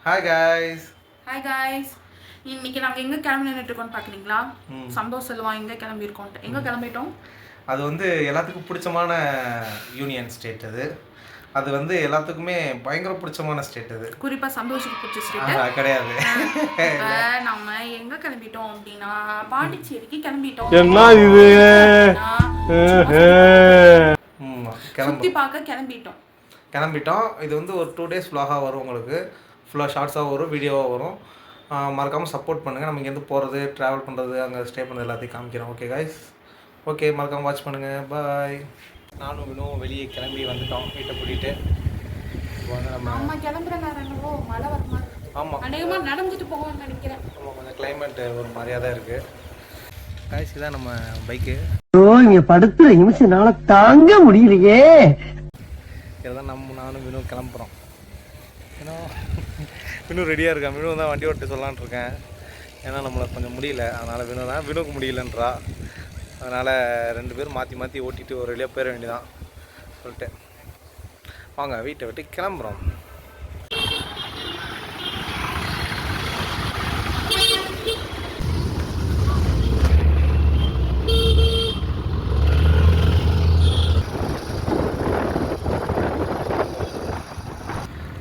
Hi guys. Hi guys. இன்னைக்கு நாங்கள் எங்கே கிளம்பி நின்றுட்டுருக்கோம்னு பார்க்குறீங்களா? சந்தோஷ் சொல்லுவான் எங்கே கிளம்பியிருக்கோன்ட்டு. எங்கே கிளம்பிட்டோம்? அது வந்து எல்லாத்துக்கும் பிடிச்சமான யூனியன் ஸ்டேட் அது. அது வந்து எல்லாத்துக்குமே பயங்கர பிடிச்சமான ஸ்டேட் அது. குறிப்பாக சந்தோஷுக்கு பிடிச்ச ஸ்டேட் கிடையாது. நம்ம எங்கே கிளம்பிட்டோம் அப்படின்னா பாண்டிச்சேரிக்கு கிளம்பிட்டோம். என்ன இது? சுற்றி பார்க்க கிளம்பிட்டோம். இது வந்து ஒரு 2 days vlog-ஆக வரும். உங்களுக்கு ஃபுல்லாக ஷார்ட்ஸாக வரும், வீடியோவாக வரும். மறக்காமல் சப்போர்ட் பண்ணுங்கள். நம்ம இங்கேருந்து போகிறது, ட்ராவல் பண்ணுறது, அங்கே ஸ்டே பண்ணுறது எல்லாத்தையும் காமிக்கிறோம். ஓகே காய்ஸ், ஓகே, மறக்காமல் வாட்ச் பண்ணுங்கள். பாய். நானும் இன்னும் வெளியே கிளம்பி வந்துட்டோம் வீட்டை கூட்டிகிட்டு. இப்போ வந்து நம்ம கிளம்புற நேரம் என்னவோ மழை வர மாதிரி. ஆமாம், அநேகமாக நடந்துட்டு போவோம்னு நினைக்கிறேன். ஆமாம், கொஞ்சம் கிளைமேட் ஒரு மாதிரியாக தான் இருக்குது. காய்ஸ், இதான் நம்ம பைக்கு. இங்கே படுத்துற நிமிஷம்னால தாங்க முடியலையே. இதுதான் நானும் வினு கிளம்புறோம். வினு ரெடியாக இருக்கேன். வினு தான் வண்டி ஓட்டு சொல்லலான் இருக்கேன். ஏன்னா நம்மளை கொஞ்சம் முடியல, அதனால் வினுக்கு முடியலன்றா. அதனால் 2 பேரும் மாற்றி ஓட்டிட்டு ஒரு வழியாக போயிட வேண்டியதான் சொல்லிட்டு வாங்க வீட்டை விட்டு கிளம்புறோம்.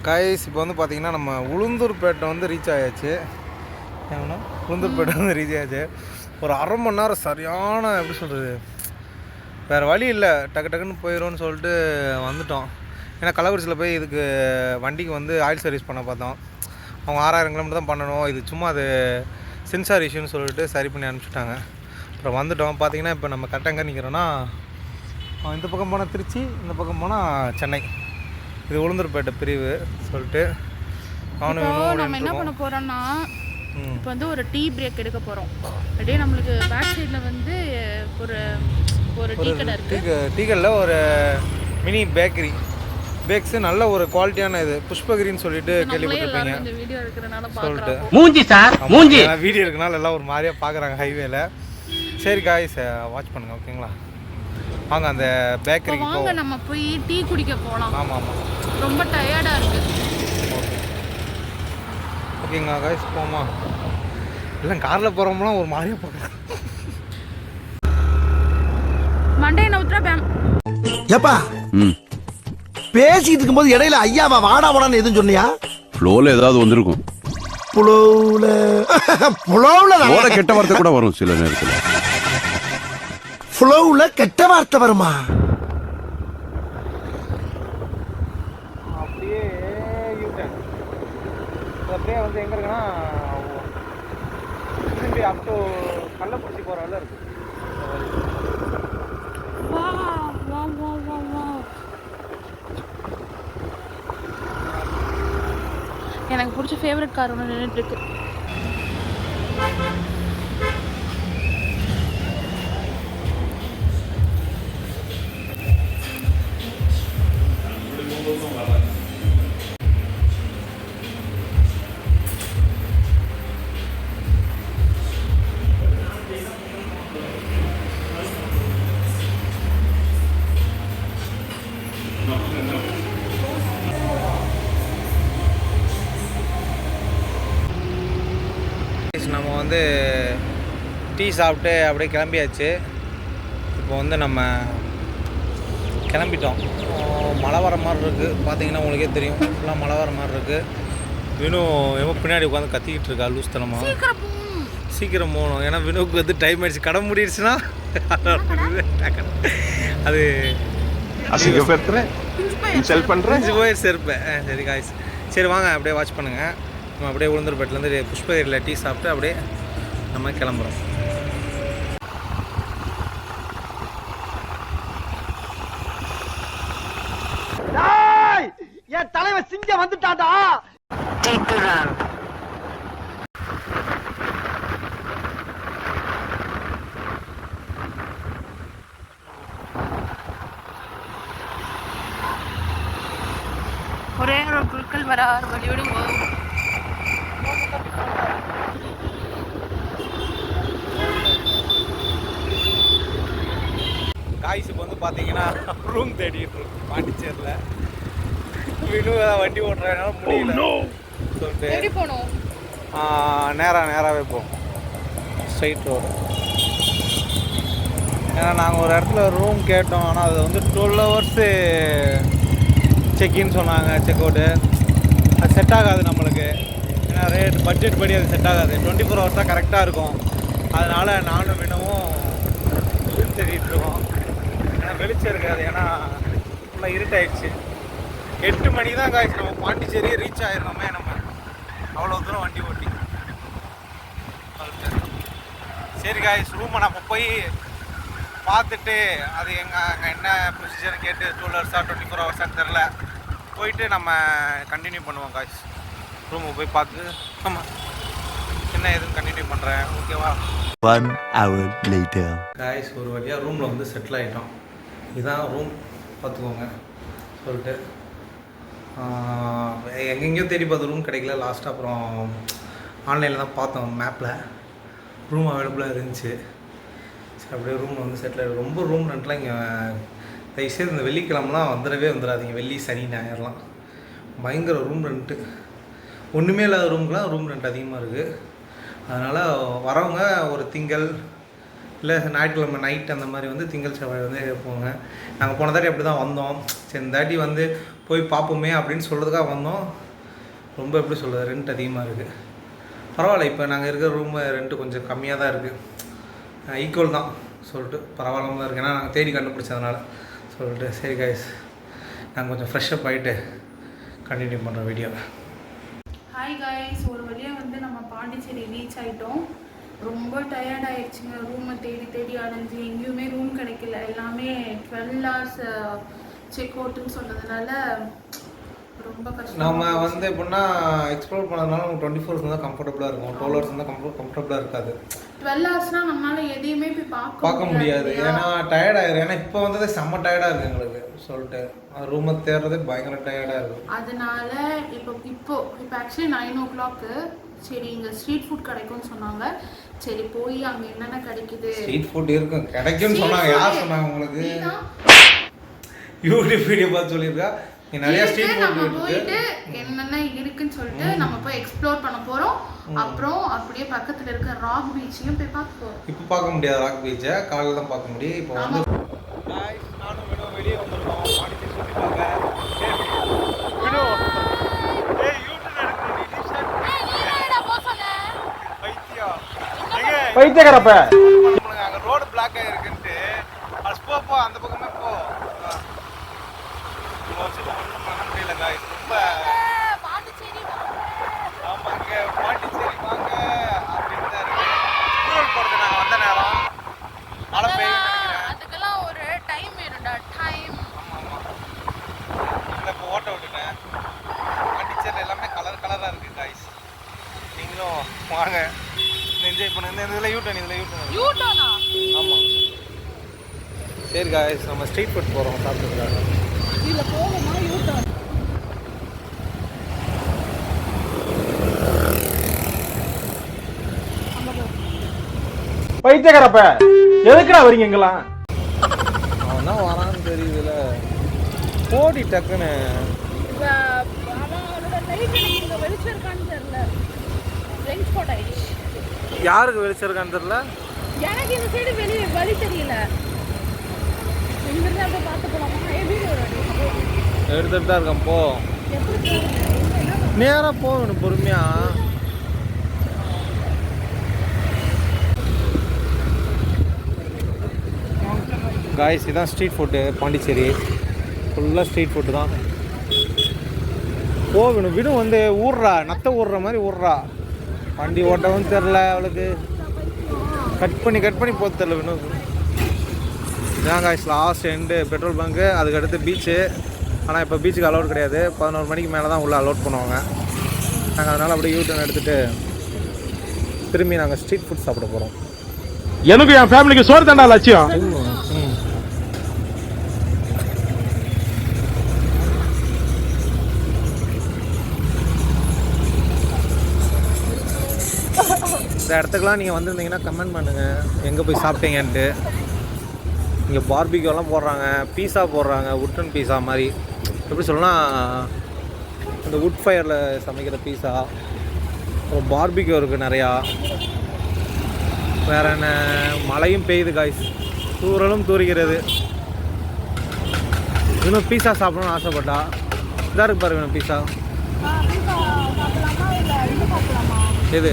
காய்ஸ், இப்போ வந்து பார்த்திங்கன்னா நம்ம உளுந்தூர்பேட்டை வந்து ரீச் ஆயாச்சு. ஏன்னா உளுந்தூர்பேட்டை வந்து ரீச் ஆயாச்சு. ஒரு 1/2 மணி நேரம் சரியான எப்படி சொல்கிறது, வேறு வழி இல்லை, டக்குன்னு போயிடும்னு சொல்லிட்டு வந்துட்டோம். ஏன்னா கள்ளக்குறிச்சியில் போய் இதுக்கு வண்டிக்கு வந்து ஆயில் சர்வீஸ் பண்ண பார்த்தோம். அவங்க 6000 கிலோமீட்டர் தான் பண்ணணும். இது சும்மா அது சென்சார் இஷ்யூன்னு சொல்லிட்டு சரி பண்ணி அனுப்பிச்சிட்டாங்க. அப்புறம் வந்துட்டோம். பார்த்திங்கன்னா இப்போ நம்ம கரெக்டாக எங்கே நிற்கிறோன்னா, இந்த பக்கம் போனால் திருச்சி, இந்த பக்கம் போனால் சென்னை. இது உளுந்தூர்பேட்டை பிரிவு சொல்லிட்டு நம்ம என்ன பண்ண போகிறோன்னா, இப்போ வந்து ஒரு டீ பிரேக் எடுக்க போகிறோம். அப்படியே நம்மளுக்கு பேக் சைடில் வந்து ஒரு டீ கடை இருக்குது. டீ கடையில் ஒரு மினி பேக்ஸு நல்ல ஒரு குவாலிட்டியான இது புஷ்பகிரின்னு சொல்லிட்டு கேள்விப்பட்டிருப்பீங்க. வீடியோ எடுக்கிறனால சொல்லிட்டு வீடியோ எடுக்கனால எல்லாம் ஒரு மாதிரியாக பார்க்குறாங்க ஹைவேல. சரி காய்ஸ், வாட்ச் பண்ணுங்கள் ஓகேங்களா. வாங்க அந்த பேக்கரிக்கு வாங்க, நம்ம போய் டீ குடிக்க போகலாம். ஆமாம், ரொம்ப டயர்டாக இருக்குது. ஓகேங்களா காய்ஸ், போமா. இல்லை காரில் போகிறோம்லாம் ஒரு மாதிரியாக பார்க்குறேன். மண்டே நவுத்ரா பேம் ஏப்பா பேசிட்டு இருக்கும்போது இடையில ஐயாவா வாடா வாடான்னு எதுவும் சொன்னியா? ஃப்ளோல ஏதாவது வந்திருக்கும். புலவுல கெட்ட வார்த்தை கூட வரும் சில நேரத்தில். ஃப்ளோவுல கெட்ட வார்த்தை வருமா? அப்படியே அப்படியே வந்து எங்கே இருக்குன்னா, திரும்பி அப் டு கள்ளக்குறிச்சி போகிற வேலை இருக்குது. எனக்கு பிடிச்ச ஃபேவரட் கார் ஒன்று நின்றுட்டுருக்கு. நம்ம வந்து டீ சாப்பிட்டு அப்படியே கிளம்பியாச்சு. இப்போ வந்து நம்ம கிளம்பிட்டோம். மழை வர மாதிரி இருக்குது. பார்த்தீங்கன்னா உங்களுக்கே தெரியும், ஃபுல்லாக மழை வர மாதிரி இருக்குது. இன்னும் பின்னாடி உட்காந்து கத்திக்கிட்டு இருக்கா லூஸ்தனமாக. சீக்கிரம் போகணும், ஏன்னா வினுக்கு வந்து டைம் ஆயிடுச்சு. கடை முடிடுச்சுன்னா அது செருப்பேன். சரி காய்ஸ், சரி வாங்க அப்படியே வாட்ச் பண்ணுங்கள். நம்ம அப்படியே உளுந்தூர்பேட்டிலேருந்து புஷ்பகிரியில் டீ சாப்பிட்டு அப்படியே நம்ம கிளம்புறோம். என் தலைவன் சிங்க வந்துட்டாடா. ஒரே ஒரு குழுக்கள் வர வழியோடு காய்ஸ் இப்போ வந்து பார்த்தீங்கன்னா ரூம் தேடிட்டு இருக்கு பாண்டிச்சேரியில். வினு வண்டி ஓட்டுறதுனால முடியல. சொல்லிட்டு எப்படி போகணும்? நேராகவே போகும், ஸ்ட்ரைட் ரோடு. ஏன்னா நாங்கள் ஒரு இடத்துல ரூம் கேட்டோம், ஆனால் அது வந்து 12 hours செக்இன்னு சொன்னாங்க, செக் அவுட்டு. அது செட் ஆகாது நம்மளுக்கு. ஏன்னா பட்ஜெட் படி அது செட் ஆகாது. 24 hours தான் கரெக்டாக இருக்கும். அதனால் நானும் வினவும் தேடிட்டு இருக்கோம். ஏன்னா வெளிச்சம் இருக்காது, ஏன்னா ஃபுல்லாக இருட்டாயிடுச்சு. 8 மணி தான் காய்ச்சி நம்ம பாண்டிச்சேரியே ரீச் ஆகிடணுமே. நம்ம அவ்வளோ தூரம் வண்டி ஓட்டி. சரி காய்ஸ், ரூமை நம்ம போய் பார்த்துட்டு அது அங்கே என்ன ப்ரொசீஜர் கேட்டு 12 hours 24 hours தெரில, போயிட்டு நம்ம கண்டினியூ பண்ணுவோம் காய்ஸ். ரூமுக்கு போய் பார்த்து நம்ம என்ன எதுன்னு கண்டினியூ பண்ணுறேன், ஓகேவா? 1 hour later. காய்ஸ், ஒரு வழியாக ரூமில் வந்து செட்டில் ஆகிட்டோம். இதுதான் ரூம், பார்த்துக்கோங்க சொல்லிட்டு. எங்கெங்கேயோ தேடி பார்த்து ரூம் கிடைக்கல. லாஸ்ட்டாக அப்புறம் ஆன்லைனில் தான் பார்த்தோம், மேப்பில் ரூம் அவைலபிளாக இருந்துச்சு. சரி, அப்படியே ரூமில் வந்து செட்டில் ஆகிடும். ரொம்ப ரூம் ரெண்ட்லாம் இங்கே தயவுசெய்து இந்த வெள்ளிக்கிழமெலாம் வந்துடாதீங்க. வெள்ளி சனி ஞாயிறுலாம் பயங்கர ரூம் ரெண்ட்டு. ஒன்றுமே இல்லாத ரூமுக்கெலாம் ரூம் ரெண்ட் அதிகமாக இருக்குது. அதனால் வரவங்க ஒரு திங்கள் இல்லை ஞாயிற்றுக்கிழமை நைட் அந்த மாதிரி வந்து திங்கள் செவ்வாய் வந்து போங்க. நாங்கள் போன தாட்டி அப்படி தான் வந்தோம். சரி, இந்த தாட்டி வந்து போய் பார்ப்போமே அப்படின்னு சொல்கிறதுக்காக வந்தோம். ரொம்ப எப்படி சொல்கிறது, ரெண்ட் அதிகமாக இருக்குது. பரவாயில்ல, இப்போ நாங்கள் இருக்கிற ரூம் ரெண்ட்டு கொஞ்சம் கம்மியாக தான் இருக்குது, ஈக்குவல் தான் சொல்லிட்டு பரவாயில்லாம தான் இருக்குது. ஏன்னா நாங்கள் தேடி கண்டுபிடிச்சதுனால சொல்லிட்டு. சரி காய்ஸ், நாங்கள் கொஞ்சம் ஃப்ரெஷ்ஷப் ஆகிட்டு கண்டினியூ பண்ணுற வீடியோவை. ஹாய் காய்ஸ், ஒரு வழியாக வந்து நம்ம பாண்டிச்சேரி ரீச் ஆகிட்டோம். ரொம்ப டயர்ட் ஆயிடுச்சுங்க. ரூமை தேடி அடைஞ்சு எங்கேயுமே ரூம் கிடைக்கல. எல்லாமே 12 hours செக் அவுட்டுன்னு சொன்னதுனால ரொம்ப கஷ்டம். நம்ம வந்து எப்படின்னா எக்ஸ்ப்ளோர் பண்ணதுனால நமக்கு 24 hours தான் கம்ஃபர்டபுளாக இருக்கும். 12 hours தான் கம்ஃபர்டபுளாக இருக்காது. 12 hoursனால் நம்மளால எதையுமே போய் பார்க்க முடியாது. ஏன்னா டயர்ட் ஆயிரும். ஏன்னா இப்போ வந்தது செம்ம டயர்டாக இருக்குது எங்களுக்கு சொல்லிட்டு. ரூமை தேடுறது பயங்கர டயர்டாக இருக்கும். அதனால இப்போ ஆக்சுவலி 9 o'clock. சரி, இங்கே ஸ்ட்ரீட் ஃபுட் கிடைக்கும்னு சொன்னாங்க. சரி, போய் அங்கே என்னென்ன கிடைக்குது. ஸ்ட்ரீட் ஃபுட் இருக்கும், கிடைக்கும்னு சொன்னாங்க. யார் சொன்னாங்க உங்களுக்கு? யூடியூப் வீடியோ பார்த்து சொல்லியிருக்கா. நிறைய ஸ்ட்ரீட் ஃபுட் நம்ம போயிட்டு என்னென்ன இருக்குன்னு சொல்லிட்டு நம்ம போய் எக்ஸ்ப்ளோர் பண்ண போகிறோம். அப்புறம் அப்படியே பக்கத்தில் இருக்க ராக் பீச்சையும் போய் பார்க்க போகிறோம். இப்போ பார்க்க முடியாது ராக் பீச்சை, காலையில் தான் பார்க்க முடியும். இப்போ வந்து நானும் வினோ வெளியே வந்துருக்கோம் பாண்டிச்சேரி சுற்றி பார்க்க. பைத்தியக்காரப்ப அங்கே ரோடு பிளாக் ஆகிருக்குன்ட்டு போ அந்த பக்கமே போ. ஒன்றும் பண்ண முடியல காய்ஸ். ரொம்ப ஆமாங்க, பாண்டிச்சேரி வாங்க அப்படின்னு தான் இருக்கு. ஊழல் போகிறது நாங்கள் வந்த நேரம் மழை பெய்யும் நினைக்கிறேன். அதுக்கெல்லாம் ஒரு டைம் வேணும்டா, டைம். ஆமாம் இல்லை, இப்போ ஓட்ட விட்டுட்டேன். பாண்டிச்சேரி எல்லாமே கலராக இருக்குது காய்ஸ். நீங்களும் வாங்க, என்ஜாய் பண்ணுங்க. இந்த இதில் யூட்டர்ன் ஆமாம். சரி காய்ஸ், நம்ம ஸ்ட்ரீட் ஃபுட் போகிறோம் சாப்பிட்டுருக்காங்க. இதில் போகணுமா யூட்டர்ன்? பைத்தியக்காரப்ப எதுக்குடா வரீங்க இங்கெல்லாம்? அவன் தான் வரான்னு தெரியுதுல, போடி டக்குன்னு. வெளிச்சம் இருக்கான்னு தெரியல, ரெண்ட் ஸ்பாட் ஆயிடுச்சு. யாருக்கு வெளிச்சம் இருக்கான்னு தெரியல, எனக்கு இந்த சைடு வழி தெரியல. இங்கிருந்து அப்படியே பார்த்து போகலாமா? எடுத்துட்டு தான் இருக்கேன். போ, நேராக போகணும் பொறுமையா. காய்ஸ், இதுதான் ஸ்ட்ரீட் ஃபுட்டு பாண்டிச்சேரி. ஃபுல்லாக ஸ்ட்ரீட் ஃபுட்டு தான். போகணும். விடும் வந்து ஊர்றா, நத்த ஊடுற மாதிரி ஊர்றா. வண்டி ஓட்டவும் தெரில அவளுக்கு. கட் பண்ணி போக தெரில விடும். இதான் guys last end petrol bunk. அதுக்கடுத்து பீச்சு. ஆனால் இப்போ பீச்சுக்கு அலோட் கிடையாது. 11 மணிக்கு மேலே தான் உள்ளே அலோட் பண்ணுவாங்க. நாங்கள் அதனால் அப்படியே யூட்டர்ன் எடுத்துகிட்டு திரும்பி நாங்கள் ஸ்ட்ரீட் ஃபுட் சாப்பிட போகிறோம். எனக்கு என் ஃபேமிலிக்கு சோறு தாண்டா லட்சியம். இந்த இடத்துக்குலாம் நீங்கள் வந்திருந்தீங்கன்னா கமெண்ட் பண்ணுங்கள் எங்கே போய் சாப்பிட்டீங்கன்ட்டு. இங்கே பார்பிக்யூலாம் போடுறாங்க, பீஸா போடுறாங்க, உட்டன் பீஸா மாதிரி. எப்படி சொல்லலாம், இந்த வுட் ஃபயரில் சமைக்கிற பீஸா, அப்புறம் பார்பிக்யூ இருக்குது நிறையா. வேறு என்ன, மழையும் பெய்யுது காய்ஸ், தூறலும் தூரிக்கிறது. இன்னும் பீஸா சாப்பிடணும்னு ஆசைப்பட்டா. இதாக இருக்கு பாருங்க பீஸா. எது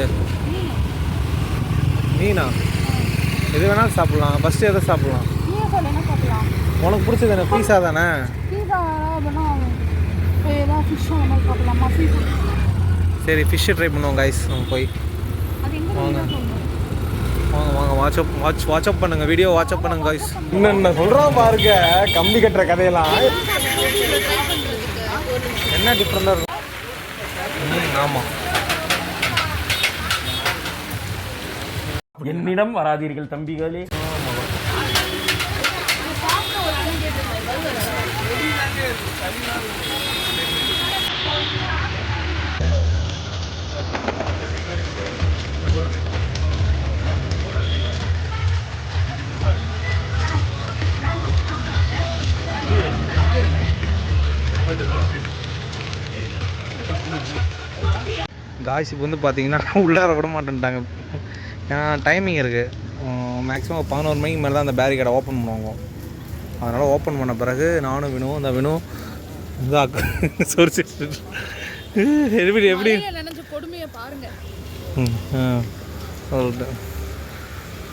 மீனா? எது வேணாலும் சாப்பிட்லாம். ஃபஸ்ட்டு எதை சாப்பிட்லாம்? உனக்கு பிடிச்சது என்ன? பீஸா தானே? சரி ஃபிஷ்ஷு ட்ரை பண்ணுவோம் கைஸ். நம்ம போய் வாங்க வாங்க வாங்க வாட்ஸ்அப் பண்ணுங்கள், வீடியோ வாட்ஸ்அப் பண்ணுங்க கைஸ். என்ன சொல்கிறோம் பாருங்க, கம்பி கட்டுற கதையெல்லாம் என்ன டிஃப்ரெண்டாக இருக்கும். ஆமாம், என்னிடம் வராதீர்கள் தம்பிகளே. காய்ஸ் இப்போ வந்து பார்த்தீங்கன்னா உள்ளார விட மாட்டேன்ட்டாங்க. ஏன்னா டைமிங் இருக்குது. மேக்ஸிமம் 11 மணிக்கு மேலே தான் அந்த பேரிகேடை ஓப்பன் பண்ணுவாங்க. அதனால் ஓப்பன் பண்ண பிறகு நானும் வினும் இந்த வினும் எப்படி எப்படி கொடுமையை பாருங்க.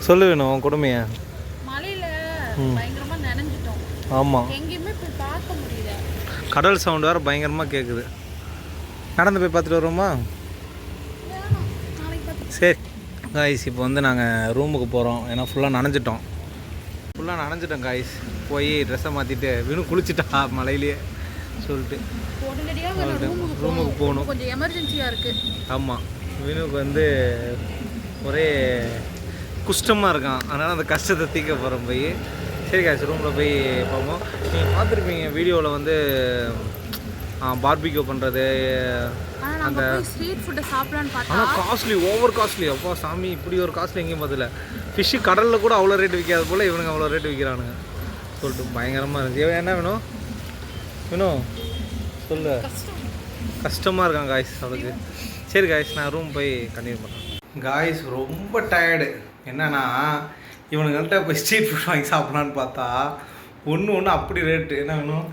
சொல்லு வேணும் உன் கொடுமையை. மழையில பயங்கரமா நனைஞ்சிட்டோம். ஆமாம், எங்கேயுமே போய் பார்க்க முடியல. கடல் சவுண்டு வேறு பயங்கரமாக கேட்குது. நடந்து போய் பார்த்துட்டு வருவோமா? சரி காய்ஸ், இப்போ வந்து நாங்கள் ரூமுக்கு போகிறோம். ஏன்னா ஃபுல்லாக நனைஞ்சிட்டோம் காய்ஸ். போய் ட்ரெஸ்ஸை மாற்றிட்டு வினு குளிச்சுட்டா மழையிலேயே சொல்லிட்டு ரூமுக்கு போகணும். கொஞ்சம் எமர்ஜென்சியாக இருக்குது. ஆமாம், வினுக்கு வந்து ஒரே குஷ்டமாக இருக்கான். அதனால் அந்த கஷ்டத்தை தீர்க்க போகிறோம் போய். சரி காய்ஸ், ரூமில் போய் பார்ப்போம். நீங்கள் பார்த்துருப்பீங்க வீடியோவில் வந்து பார்பிக்யூ பண்ணுறது. அந்த ஸ்ட்ரீட் ஃபுட்டை சாப்பிடலான்னு பார்த்தா ஆனால் காஸ்ட்லி, ஓவர் காஸ்ட்லி. அப்பா சாமி, இப்படி ஒரு காஸ்ட்லி எங்கேயும் பார்த்ததில்ல. ஃபிஷ்ஷு கடலில் கூட அவ்வளோ ரேட்டு விற்காத போல் இவனுங்க அவ்வளோ ரேட்டு விற்கிறானுங்க சொல்லிட்டு பயங்கரமாக இருந்துச்சு. என்ன வேணும் வேணும் சொல்லு. கஷ்டமாக இருக்கான் காய்ஸ் அவளுக்கு. சரி காய்ஸ், நான் ரூம் போய் கண்டினியூ பண்ணுறேன். காய்ஸ் ரொம்ப டயர்டு. என்னன்னா இவனுங்கள்ட்ட போய் ஸ்ட்ரீட் ஃபுட் வாங்கி சாப்பிட்லான்னு பார்த்தா ஒன்று அப்படி ரேட்டு. என்ன வேணும்?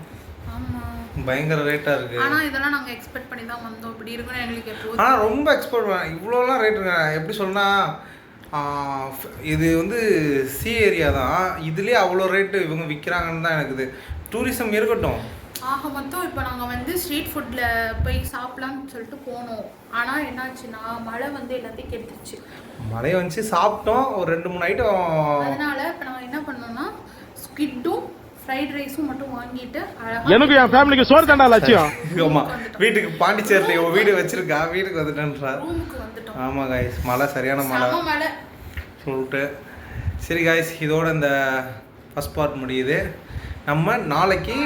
பயங்கர ரேட்டாக இருக்குது. ஆனால் இதெல்லாம் நாங்கள் எக்ஸ்பெக்ட் பண்ணி தான் வந்தோம். இப்படி இருக்குன்னு எங்களுக்கு எப்போ. ஆனால் ரொம்ப எக்ஸ்பெக்ட் பண்ண இவ்வளோலாம் ரேட்டுங்க. எப்படி சொன்னா, இது வந்து சி ஏரியா தான், இதுலேயே அவ்வளோ ரேட்டு இவங்க விற்கிறாங்கன்னு தான் எனக்கு. டூரிசம் இருக்கட்டும். ஆக மொத்தம் இப்போ நாங்கள் வந்து ஸ்ட்ரீட் ஃபுட்டில் போய் சாப்பிட்லான்னு சொல்லிட்டு போனோம். ஆனால் என்னாச்சுன்னா மழை வந்து எல்லாத்தையும் கெடுத்துருச்சு. மழை வந்துச்சு, சாப்பிட்டோம் ஒரு 2-3 ஐட்டம். அதனால இப்போ நாங்கள் என்ன பண்ணோம்னா ஸ்குவிட்டும் ஃப்ரைட் ரைஸும் மட்டும் வாங்கிட்டு எனக்கு என் ஃபேமிலிக்கு சோறு தாண்டா லட்சியம். ஆமாம், வீட்டுக்கு பாண்டிச்சேரியில் ஒரு வீடு வச்சிருக்கா, வீட்டுக்கு வந்துட்டேன்றா. ரூமுக்கு வந்துட்டோம். ஆமாம் காய்ஸ், மழை சரியான மழை சொல்லிட்டு. சரி காய்ஸ், இதோட இந்த ஃபர்ஸ்ட் பார்ட் முடியுது. நம்ம நாளைக்கு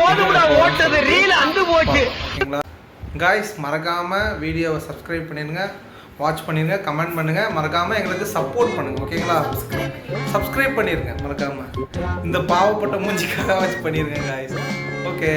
ஓகேங்களா காய்ஸ்? மறக்காமல் வீடியோவை சப்ஸ்கிரைப் பண்ணிடுங்க, வாட்ச் பண்ணிடுங்க, கமெண்ட் பண்ணுங்கள். மறக்காமல் எங்களுக்கு சப்போர்ட் பண்ணுங்கள் ஓகேங்களா? சப்ஸ்கிரைப் பண்ணிடுங்க மறக்காமல். இந்த பாவப்பட்ட மூஞ்சிக்காக வாட்ச் பண்ணிடுங்க காய்ஸ். ஓகே.